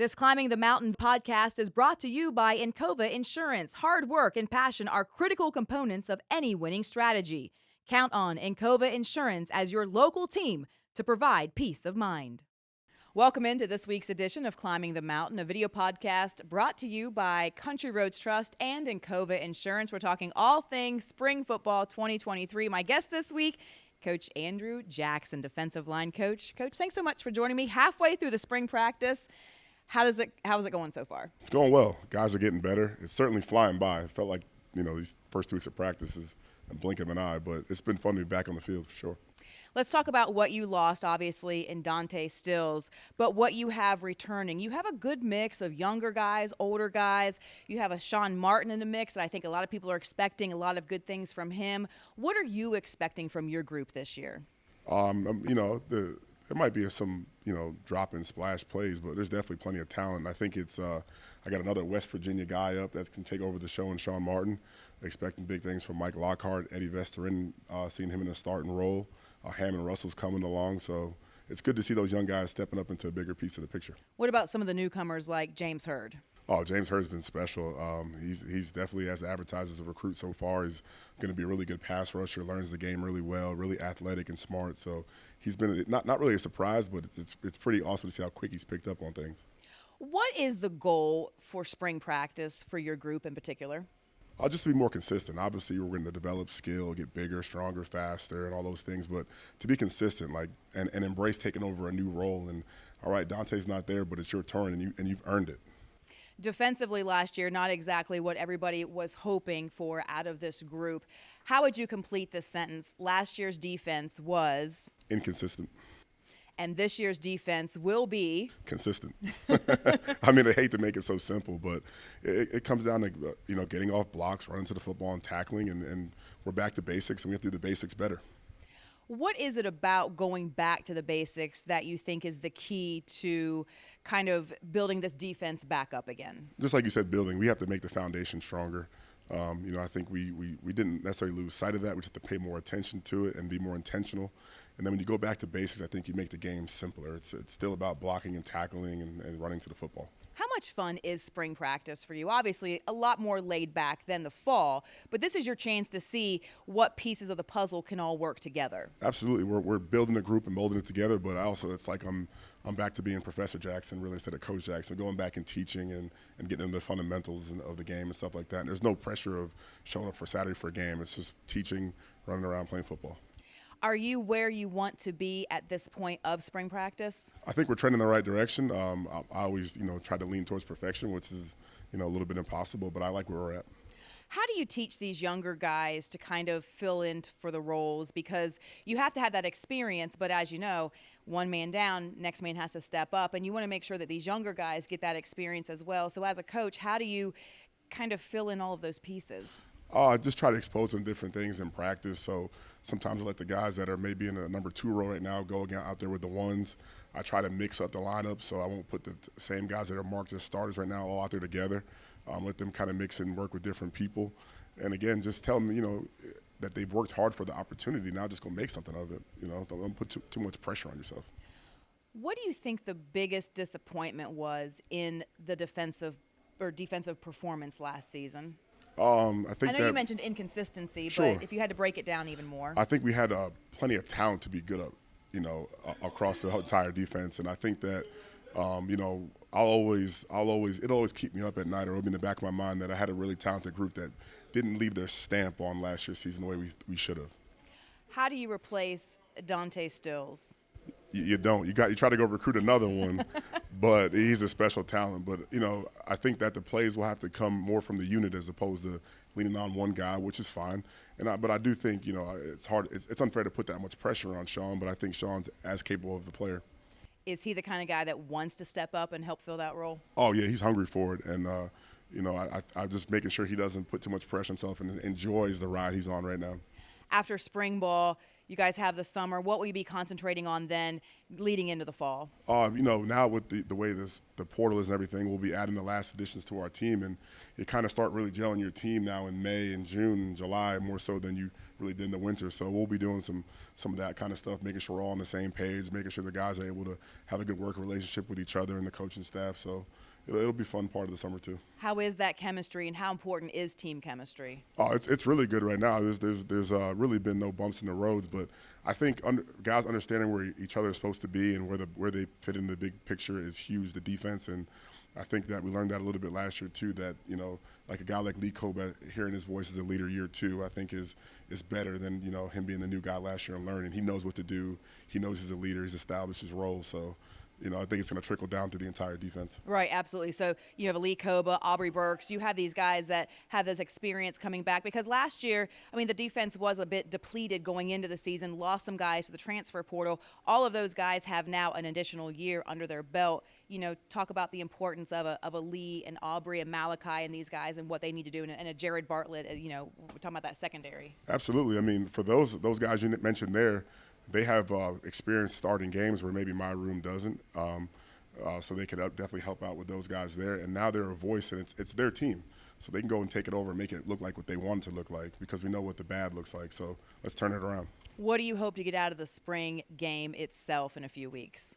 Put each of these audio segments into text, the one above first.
This Climbing the Mountain podcast is brought to you by Encova Insurance. Hard work and passion are critical components of any winning strategy. Count on Encova Insurance as your local team to provide peace of mind. Welcome into this week's edition of Climbing the Mountain, a video podcast brought to you by Country Roads Trust and Encova Insurance. We're talking all things spring football 2023. My guest this week, Coach Andrew Jackson, defensive line coach. Coach, thanks so much for joining me halfway through the spring practice. How's it going so far? It's going well. Guys are getting better. It's certainly flying by. It felt like, these first 2 weeks of practice is a blink of an eye, but it's been fun to be back on the field for sure. Let's talk about what you lost, obviously, in Dante Stills, but what you have returning. You have a good mix of younger guys, older guys. You have a Sean Martin in the mix, and I think a lot of people are expecting a lot of good things from him. What are you expecting from your group this year? There might be some, drop and splash plays, but there's definitely plenty of talent. I think it's I got another West Virginia guy up that can take over the show in Sean Martin. Expecting big things from Mike Lockhart, Eddie Vesterin, seeing him in a starting role. Hammond Russell's coming along, so it's good to see those young guys stepping up into a bigger piece of the picture. What about some of the newcomers like James Hurd? Oh, James Hurd's been special. He's definitely, as advertised as a recruit so far, he's going to be a really good pass rusher, learns the game really well, really athletic and smart. So he's been not really a surprise, but it's pretty awesome to see how quick he's picked up on things. What is the goal for spring practice for your group in particular? Just to be more consistent. Obviously, we're going to develop skill, get bigger, stronger, faster, and all those things. But to be consistent, and embrace taking over a new role. And all right, Dante's not there, but it's your turn, and you've earned it. Defensively last year, not exactly what everybody was hoping for out of this group. How would you complete this sentence? Last year's defense was inconsistent. And this year's defense will be consistent. I hate to make it so simple, but it comes down to getting off blocks, running to the football, and tackling, and we're back to basics, and we have to do the basics better. What is it about going back to the basics that you think is the key to kind of building this defense back up again? Just like you said, building. We have to make the foundation stronger. I think we didn't necessarily lose sight of that. We just have to pay more attention to it and be more intentional. And then when you go back to basics, I think you make the game simpler. It's still about blocking and tackling and running to the football. How much fun is spring practice for you? Obviously, a lot more laid back than the fall, but this is your chance to see what pieces of the puzzle can all work together. Absolutely. We're building a group and molding it together, but it's like I'm back to being Professor Jackson, really, instead of Coach Jackson, going back and teaching and getting into the fundamentals of the game and stuff like that. And there's no pressure of showing up for Saturday for a game. It's just teaching, running around, playing football. Are you where you want to be at this point of spring practice? I think we're trending in the right direction. I always, try to lean towards perfection, which is, a little bit impossible, but I like where we're at. How do you teach these younger guys to kind of fill in for the roles? Because you have to have that experience, but as you know, one man down, next man has to step up, and you want to make sure that these younger guys get that experience as well. So as a coach, how do you kind of fill in all of those pieces? I just try to expose them to different things in practice. So sometimes I let the guys that are maybe in a number 2 role right now go out there with the ones. I try to mix up the lineup, so I won't put the same guys that are marked as starters right now all out there together. Let them kind of mix and work with different people. And again, just tell them, that they've worked hard for the opportunity. Now just go make something of it. Don't put too much pressure on yourself. What do you think the biggest disappointment was in the defensive performance last season? I know you mentioned inconsistency, sure. But if you had to break it down even more. I think we had plenty of talent to be good at, across the entire defense. And I think that, it'll always keep me up at night, or it'll be in the back of my mind that I had a really talented group that didn't leave their stamp on last year's season the way we should have. How do you replace Dante Stills? You don't. You try to go recruit another one, but he's a special talent. But, I think that the plays will have to come more from the unit as opposed to leaning on one guy, which is fine. But I do think, it's hard. It's unfair to put that much pressure on Sean, but I think Sean's as capable of the player. Is he the kind of guy that wants to step up and help fill that role? Oh, yeah, he's hungry for it. And, I'm just making sure he doesn't put too much pressure on himself and enjoys the ride he's on right now. After spring ball, you guys have the summer. What will you be concentrating on then leading into the fall? Now with the way the portal is and everything, we'll be adding the last additions to our team, and you kind of start really gelling your team now in May and June and July more so than you really did in the winter. So we'll be doing some of that kind of stuff, making sure we're all on the same page, making sure the guys are able to have a good working relationship with each other and the coaching staff. So it'll be a fun part of the summer too. How is that chemistry, and how important is team chemistry? It's really good right now. There's really been no bumps in the roads, but I think guys understanding where each other is supposed to be and where they fit in the big picture is huge. The defense, and I think that we learned that a little bit last year too. That like a guy like Lee Kpogba, hearing his voice as a leader year two, I think is better than him being the new guy last year and learning. He knows what to do. He knows he's a leader. He's established his role. So. I think it's going to trickle down to the entire defense. Right, absolutely. So you have a Lee Kpogba, Aubrey Burks. You have these guys that have this experience coming back because last year, the defense was a bit depleted going into the season, lost some guys to the transfer portal. All of those guys have now an additional year under their belt. Talk about the importance of a Lee and Aubrey and Malachi and these guys and what they need to do, and a Jared Bartlett. We're talking about that secondary. Absolutely. For those guys you mentioned there, they have experience starting games where maybe my room doesn't, so they could definitely help out with those guys there. And now they're a voice, and it's their team, so they can go and take it over and make it look like what they want it to look like because we know what the bad looks like. So let's turn it around. What do you hope to get out of the spring game itself in a few weeks?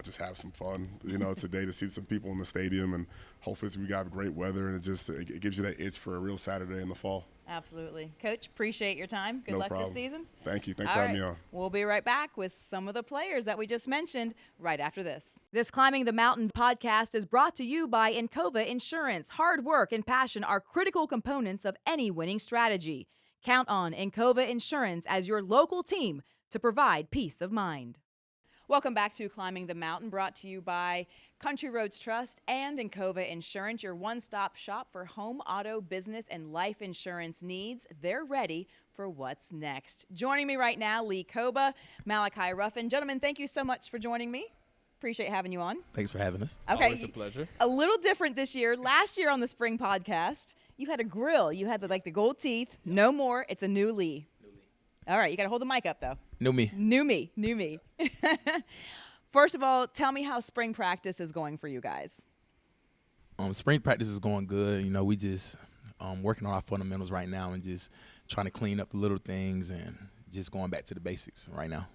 Just have some fun. It's a day to see some people in the stadium, and hopefully we got great weather, and it gives you that itch for a real Saturday in the fall. Absolutely. Coach, appreciate your time. Good luck this season. Thank you. Thanks for having me on. We'll be right back with some of the players that we just mentioned right after this. This Climbing the Mountain podcast is brought to you by Encova Insurance. Hard work and passion are critical components of any winning strategy. Count on Encova Insurance as your local team to provide peace of mind. Welcome back to Climbing the Mountain, brought to you by Country Roads Trust and Encova Insurance, your one-stop shop for home, auto, business, and life insurance needs. They're ready for what's next. Joining me right now, Lee Kpogba, Malachi Ruffin. Gentlemen, thank you so much for joining me. Appreciate having you on. Thanks for having us. Okay. Always a pleasure. A little different this year. Last year on the spring podcast, you had a grill. You had the gold teeth. No more. It's a new Lee. All right, you got to hold the mic up, though. New me. New me. First of all, tell me how spring practice is going for you guys. Spring practice is going good. We just working on our fundamentals right now and just trying to clean up the little things and just going back to the basics right now.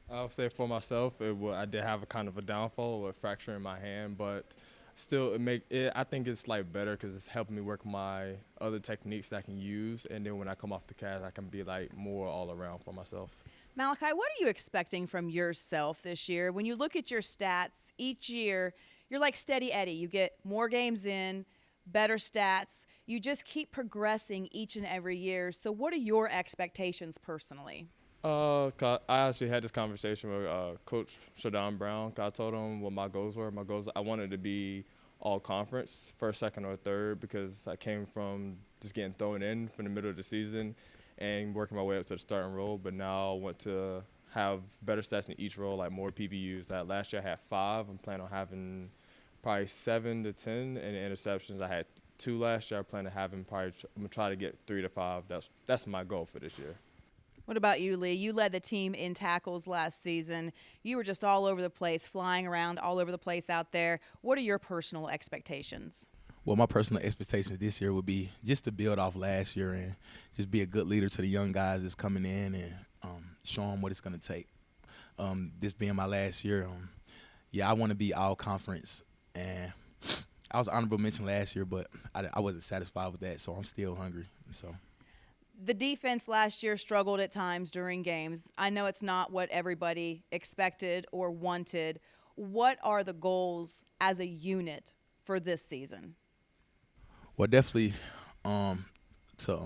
I'll say for myself, I did have a kind of a downfall with fracturing my hand, but still, I think it's better because it's helping me work my other techniques that I can use, and then when I come off the cast, I can be more all around for myself. Malachi, what are you expecting from yourself this year? When you look at your stats each year, you're like Steady Eddie. You get more games in, better stats. You just keep progressing each and every year. So what are your expectations personally? I actually had this conversation with Coach Shadon Brown. I told him what my goals were. I wanted to be all conference, first, second, or third, because I came from just getting thrown in from the middle of the season and working my way up to the starting role. But now I want to have better stats in each role, more PBUs. Last year I had 5. I'm planning on having probably 7 to 10. And interceptions, I had 2 last year. I plan on having I'm going to try to get 3 to 5. That's my goal for this year. What about you, Lee? You led the team in tackles last season. You were just all over the place, flying around all over the place out there. What are your personal expectations? Well, my personal expectations this year would be just to build off last year and just be a good leader to the young guys that's coming in and show them what it's going to take. This being my last year, I want to be all conference. And I was honorable mention last year, but I wasn't satisfied with that, so I'm still hungry. So. The defense last year struggled at times during games. I know it's not what everybody expected or wanted. What are the goals as a unit for this season? Well, definitely to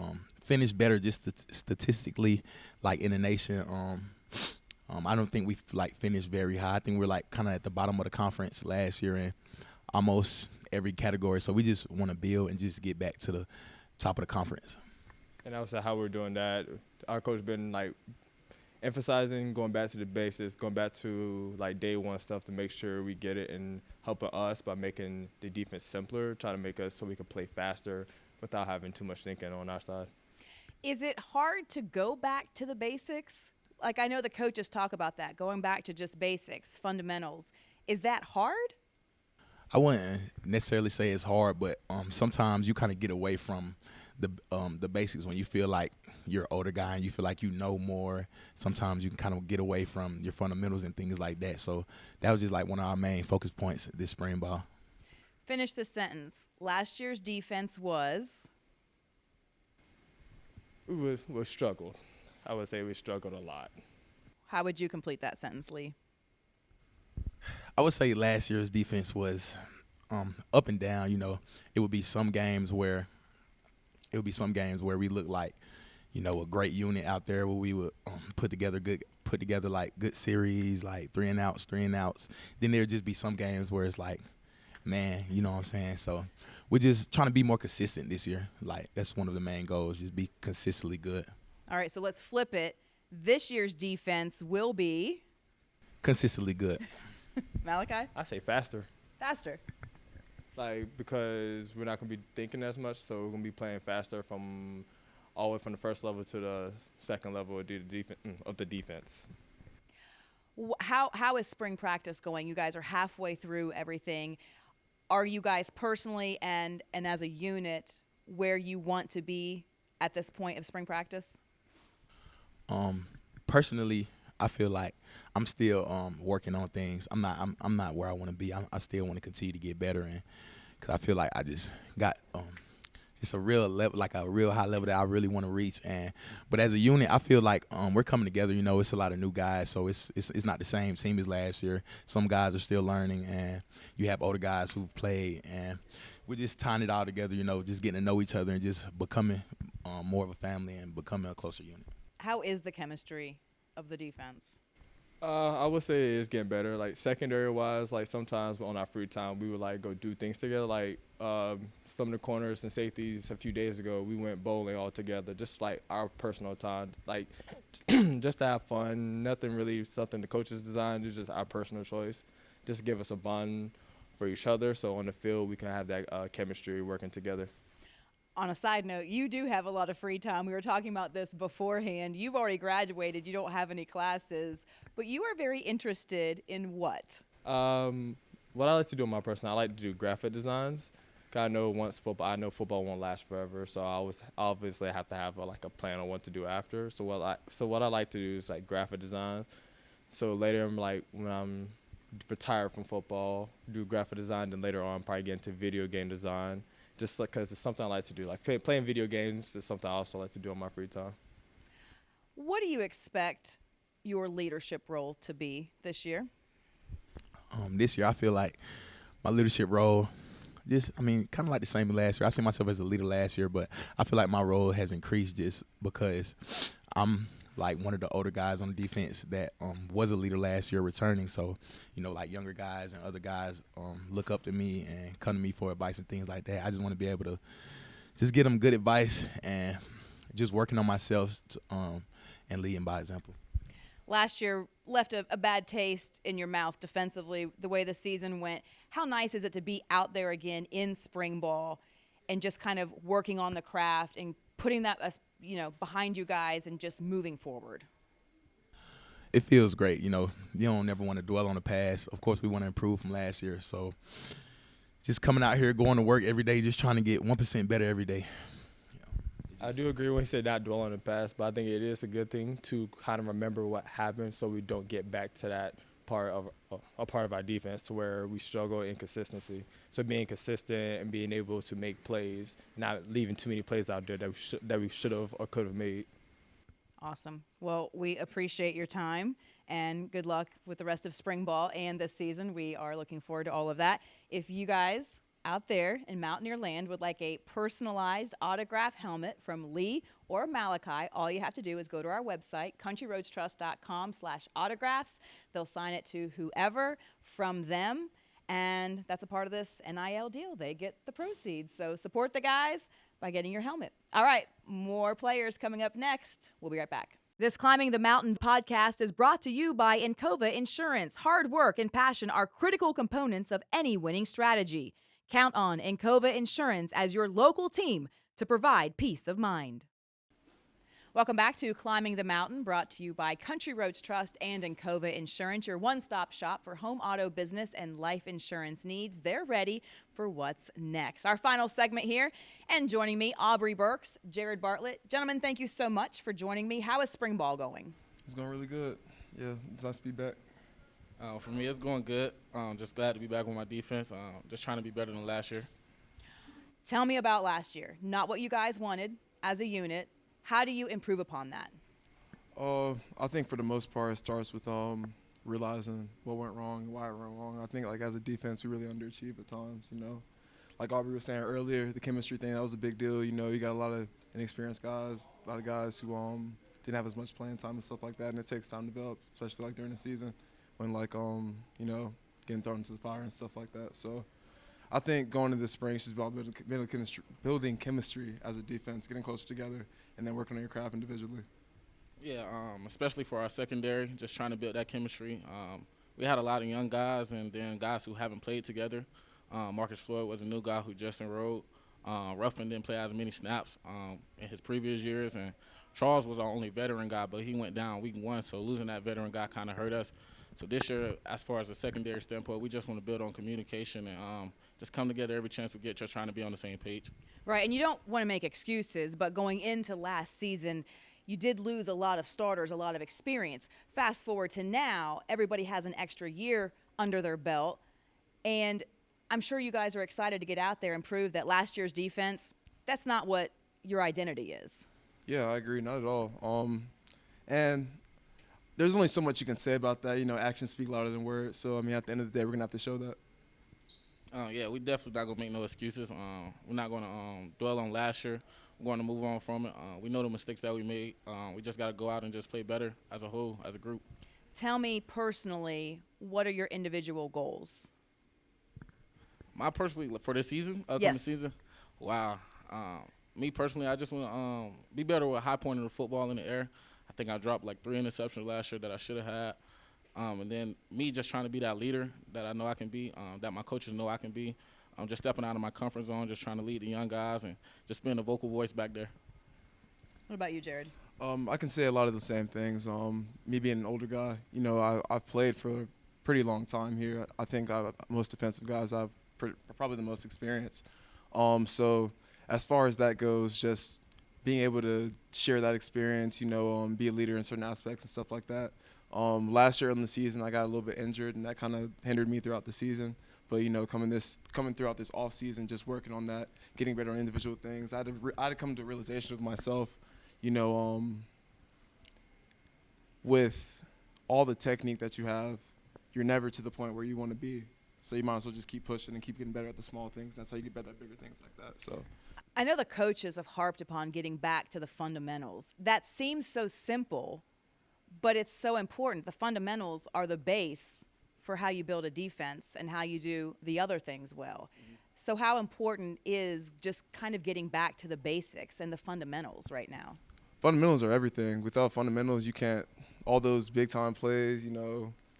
finish better just statistically, in the nation. I don't think we finished very high. I think we're kind of at the bottom of the conference last year in almost every category. So we just want to build and just get back to the top of the conference. And I would say how we're doing that. Our coach been emphasizing going back to the basics, going back to day one stuff to make sure we get it, and helping us by making the defense simpler, trying to make us so we can play faster without having too much thinking on our side. Is it hard to go back to the basics Like, I know the coaches talk about that, going back to just basics, fundamentals. Is that hard? I wouldn't necessarily say it's hard, but sometimes you kind of get away from the basics when you feel like you're an older guy and you feel like you know more. Sometimes you can kind of get away from your fundamentals and things like that. So that was just like one of our main focus points this spring ball. Finish the sentence. Last year's defense was? We struggled. I would say we struggled a lot. How would you complete that sentence, Lee? I would say last year's defense was up and down. You know, it would be some games where we looked like, you know, a great unit out there where we would put together like good series, like three and outs. Then there'd just be some games where it's like, man, you know what I'm saying? So we're just trying to be more consistent this year. Like, that's one of the main goals, just be consistently good. All right, so let's flip it. This year's defense will be? Consistently good. Malachi? I say faster. Faster. Like, because we're not going to be thinking as much, so we're going to be playing faster from all the way from the first level to the second level of the defense. How is spring practice going? You guys are halfway through everything. Are you guys personally and as a unit where you want to be at this point of spring practice? Personally, I feel like I'm still working on things. I'm not where I want to be. I still want to continue to get better, and because I feel like I just got just a real level, like a real high level that I really want to reach. But as a unit, I feel like we're coming together. You know, it's a lot of new guys, so it's not the same team as last year. Some guys are still learning, and you have older guys who've played, and we're just tying it all together. You know, just getting to know each other and just becoming more of a family and becoming a closer unit. How is the chemistry of the defense? I would say it's getting better. Like, secondary-wise, like, sometimes on our free time, we would, like, go do things together. Like, some of the corners and safeties a few days ago, we went bowling all together, just, like, our personal time. Like, just to have fun. Nothing really something the coaches designed. It's just our personal choice. Just give us a bond for each other so on the field we can have that chemistry working together. On a side note, you do have a lot of free time. We were talking about this beforehand. You've already graduated. You don't have any classes. But you are very interested in what? What I like to do in my personal, I like to do graphic designs. I know football won't last forever, so I always obviously have to have a plan on what to do after. So what I like to do is like graphic designs. So later, when I'm retired from football, do graphic design. Then later on, probably get into video game design. Just because it's something I like to do. Like playing video games is something I also like to do on my free time. What do you expect your leadership role to be this year? This year, I feel like my leadership role, kind of like the same as last year. I see myself as a leader last year, but I feel like my role has increased just because I'm like one of the older guys on the defense that was a leader last year returning. So, you know, like younger guys and other guys look up to me and come to me for advice and things like that. I just want to be able to just give them good advice and just working on myself and leading by example. Last year left a bad taste in your mouth defensively, the way the season went. How nice is it to be out there again in spring ball and just kind of working on the craft and putting that behind you guys and just moving forward? It feels great. You know, you don't never want to dwell on the past. Of course, we want to improve from last year. So just coming out here, going to work every day, just trying to get 1% better every day. I do agree when you say not dwell on the past, but I think it is a good thing to kind of remember what happened so we don't get back to that part of our defense to where we struggle in consistency. So being consistent and being able to make plays, not leaving too many plays out there that we should have or could have made. Awesome. Well, we appreciate your time and good luck with the rest of spring ball and this season. We are looking forward to all of that. If you guys out there in Mountaineer Land would like a personalized autograph helmet from Lee or Malachi, all you have to do is go to our website, countryroadstrust.com/autographs. They'll sign it to whoever from them, and that's a part of this NIL deal. They get the proceeds. So support the guys by getting your helmet. All right, more players coming up next. We'll be right back. This Climbing the Mountain podcast is brought to you by Encova Insurance. Hard work and passion are critical components of any winning strategy. Count on Encova Insurance as your local team to provide peace of mind. Welcome back to Climbing the Mountain, brought to you by Country Roads Trust and Encova Insurance, your one-stop shop for home auto business and life insurance needs. They're ready for what's next. Our final segment here, and joining me, Aubrey Burks, Jared Bartlett. Gentlemen, thank you so much for joining me. How is spring ball going? It's going really good. Yeah, it's nice to be back. For me, it's going good. Just glad to be back with my defense. Just trying to be better than last year. Tell me about last year. Not what you guys wanted as a unit. How do you improve upon that? I think for the most part, it starts with realizing what went wrong and why it went wrong. I think like as a defense, we really underachieve at times. Like Aubrey was saying earlier, the chemistry thing, that was a big deal. You got a lot of inexperienced guys, a lot of guys who didn't have as much playing time and stuff like that, and it takes time to develop, especially like during the season when getting thrown into the fire and stuff like that. So I think going into the spring is just about building chemistry as a defense, getting closer together, and then working on your craft individually. Yeah, especially for our secondary, just trying to build that chemistry. We had a lot of young guys and then guys who haven't played together. Marcus Floyd was a new guy who just enrolled. Ruffin didn't play as many snaps in his previous years, and Charles was our only veteran guy, but he went down week 1, so losing that veteran guy kind of hurt us. So this year, as far as a secondary standpoint, we just want to build on communication and just come together every chance we get, just trying to be on the same page. Right, and you don't want to make excuses, but going into last season, you did lose a lot of starters, a lot of experience. Fast forward to now, everybody has an extra year under their belt, and I'm sure you guys are excited to get out there and prove that last year's defense, that's not what your identity is. Yeah, I agree, not at all. And there's only so much you can say about that. Actions speak louder than words. So, at the end of the day, we're going to have to show that. Yeah, we definitely not going to make no excuses. We're not going to dwell on last year. We're going to move on from it. We know the mistakes that we made. We just got to go out and just play better as a whole, as a group. Tell me personally, what are your individual goals? My personally, for this season, upcoming season? Wow. Me personally, I just want to be better with high pointing the football in the air. I think I dropped like 3 interceptions last year that I should have had. And then me just trying to be that leader that I know I can be, that my coaches know I can be. I'm just stepping out of my comfort zone, just trying to lead the young guys and just being a vocal voice back there. What about you, Jared? I can say a lot of the same things. Me being an older guy, I've played for a pretty long time here. I think most defensive guys I've probably the most experience. So as far as that goes, just being able to share that experience, be a leader in certain aspects and stuff like that. Last year in the season, I got a little bit injured, and that kind of hindered me throughout the season. But coming throughout this off season, just working on that, getting better on individual things, I had to come to a realization of myself, with all the technique that you have, you're never to the point where you want to be. So you might as well just keep pushing and keep getting better at the small things. That's how you get better at bigger things like that. So I know the coaches have harped upon getting back to the fundamentals. That seems so simple, but it's so important. The fundamentals are the base for how you build a defense and how you do the other things well. Mm-hmm. So how important is just kind of getting back to the basics and the fundamentals right now? Fundamentals are everything. Without fundamentals, you can't – all those big-time plays,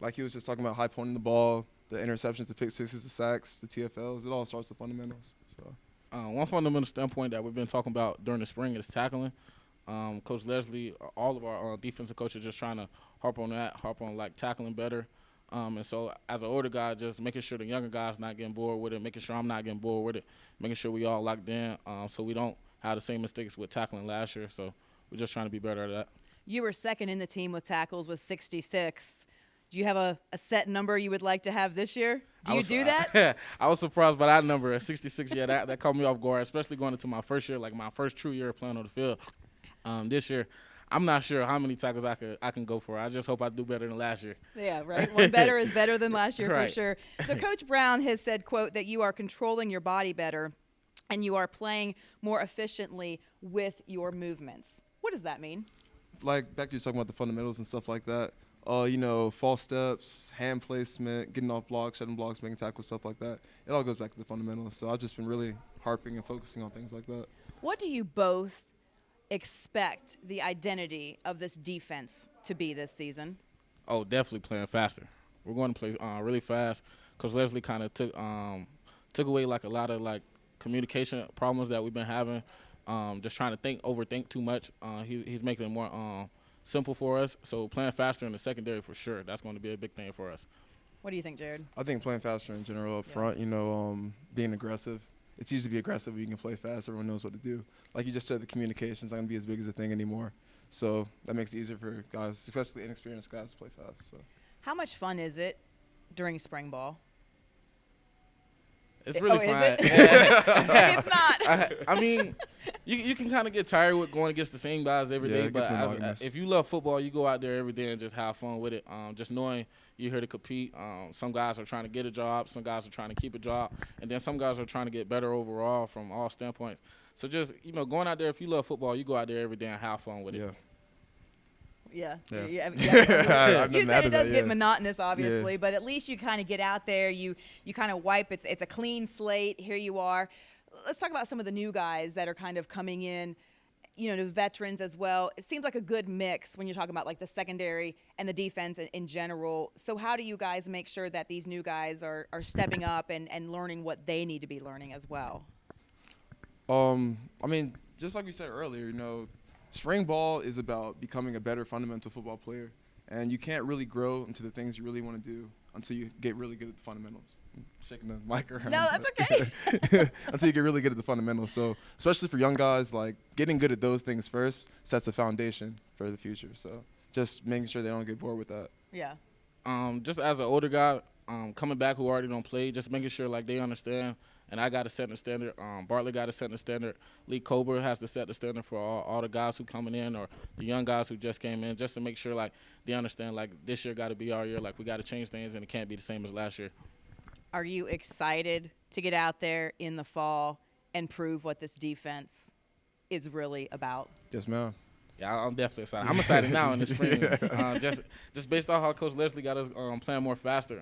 like he was just talking about high pointing the ball, the interceptions, the pick sixes, the sacks, the TFLs, it all starts with fundamentals. So, one fundamental standpoint that we've been talking about during the spring is tackling. Coach Leslie, all of our defensive coaches just trying to harp on tackling better. And so as an older guy, just making sure the younger guys not getting bored with it, making sure I'm not getting bored with it, making sure we all locked in so we don't have the same mistakes with tackling last year. So we're just trying to be better at that. You were second in the team with tackles with 66. Do you have a set number you would like to have this year? Do you do that? I was surprised by that number at 66. Yeah, that caught me off guard, especially going into my first year, like my first true year playing on the field. This year, I'm not sure how many tackles I can go for. I just hope I do better than last year. Yeah, right. One better is better than last year right. For sure. So Coach Brown has said, quote, that you are controlling your body better and you are playing more efficiently with your movements. What does that mean? Like back to you talking about the fundamentals and stuff like that. False steps, hand placement, getting off blocks, shedding blocks, making tackles, stuff like that. It all goes back to the fundamentals. So I've just been really harping and focusing on things like that. What do you both expect the identity of this defense to be this season? Oh, definitely playing faster. We're going to play really fast. Coach Leslie kind of took away like a lot of like communication problems that we've been having. just trying to overthink too much. He's making it more simple for us. So playing faster in the secondary for sure, that's going to be a big thing for us. What do you think, Jared? I think playing faster in general up front, being aggressive. It's easy to be aggressive when you can play fast. Everyone knows what to do. Like you just said, the communication's not going to be as big as a thing anymore. So that makes it easier for guys, especially inexperienced guys, to play fast. So, how much fun is it during spring ball? It's really fun. Is it? Maybe it's not. I mean, you can kind of get tired with going against the same guys every day. It gets But monotonous. if you love football, you go out there every day and just have fun with it. Just knowing you're here to compete. Some guys are trying to get a job. Some guys are trying to keep a job. And then some guys are trying to get better overall from all standpoints. So just, going out there, if you love football, you go out there every day and have fun with it. Yeah. Yeah. You said it does get monotonous, obviously, but at least you kind of get out there. You kind of wipe. It's a clean slate. Here you are. Let's talk about some of the new guys that are kind of coming in, the veterans as well. It seems like a good mix when you're talking about like the secondary and the defense in general. So how do you guys make sure that these new guys are stepping up and learning what they need to be learning as well? I mean, just like we said earlier, spring ball is about becoming a better fundamental football player, and you can't really grow into the things you really want to do until you get really good at the fundamentals. I'm shaking the mic around. No, that's okay. Until you get really good at the fundamentals. So, especially for young guys, like getting good at those things first sets a foundation for the future. So, just making sure they don't get bored with that. Yeah. Just as an older guy, coming back who already don't play, just making sure like they understand. And I got to set the standard. Bartlett got to set the standard. Lee Kpogba has to set the standard for all the guys who coming in or the young guys who just came in, just to make sure like they understand like this year got to be our year. Like we got to change things and it can't be the same as last year. Are you excited to get out there in the fall and prove what this defense is really about? Yes, ma'am. Yeah, I'm definitely excited. I'm excited now in the spring, just based off how Coach Leslie got us playing more faster.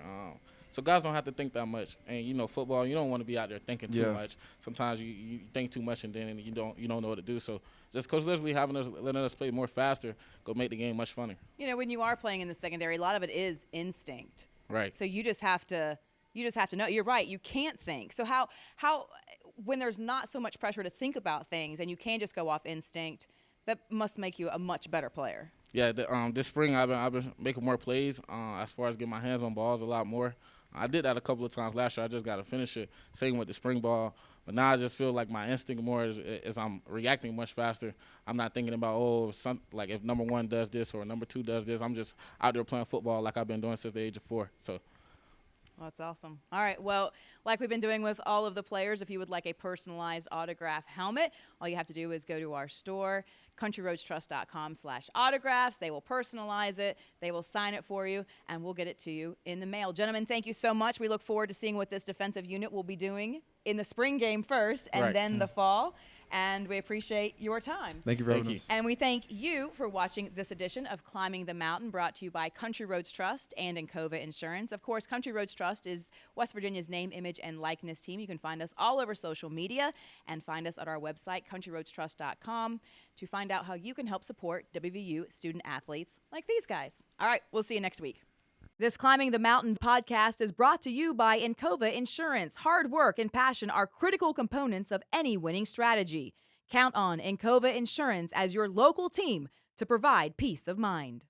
So guys don't have to think that much. And football, you don't want to be out there thinking too much. Sometimes you think too much and then you don't know what to do. So just Coach Leslie letting us play more faster, go make the game much funner. When you are playing in the secondary, a lot of it is instinct. Right. So you just have to know. You're right. You can't think. So how when there's not so much pressure to think about things and you can just go off instinct, that must make you a much better player. Yeah, this spring I've been making more plays as far as getting my hands on balls a lot more. I did that a couple of times last year. I just got to finish it, same with the spring ball. But now I just feel like my instinct more is I'm reacting much faster. I'm not thinking about, if number one does this or number two does this. I'm just out there playing football like I've been doing since the age of 4. So. Well, that's awesome. All right. Well, like we've been doing with all of the players, if you would like a personalized autograph helmet, all you have to do is go to our store, countryroadstrust.com/autographs. They will personalize it. They will sign it for you, and we'll get it to you in the mail. Gentlemen, thank you so much. We look forward to seeing what this defensive unit will be doing in the spring game first and then the fall. And we appreciate your time. Thank you for having us. And we thank you for watching this edition of Climbing the Mountain, brought to you by Country Roads Trust and Encova Insurance. Of course, Country Roads Trust is West Virginia's name, image, and likeness team. You can find us all over social media and find us at our website, countryroadstrust.com, to find out how you can help support WVU student athletes like these guys. All right, we'll see you next week. This Climbing the Mountain podcast is brought to you by Encova Insurance. Hard work and passion are critical components of any winning strategy. Count on Encova Insurance as your local team to provide peace of mind.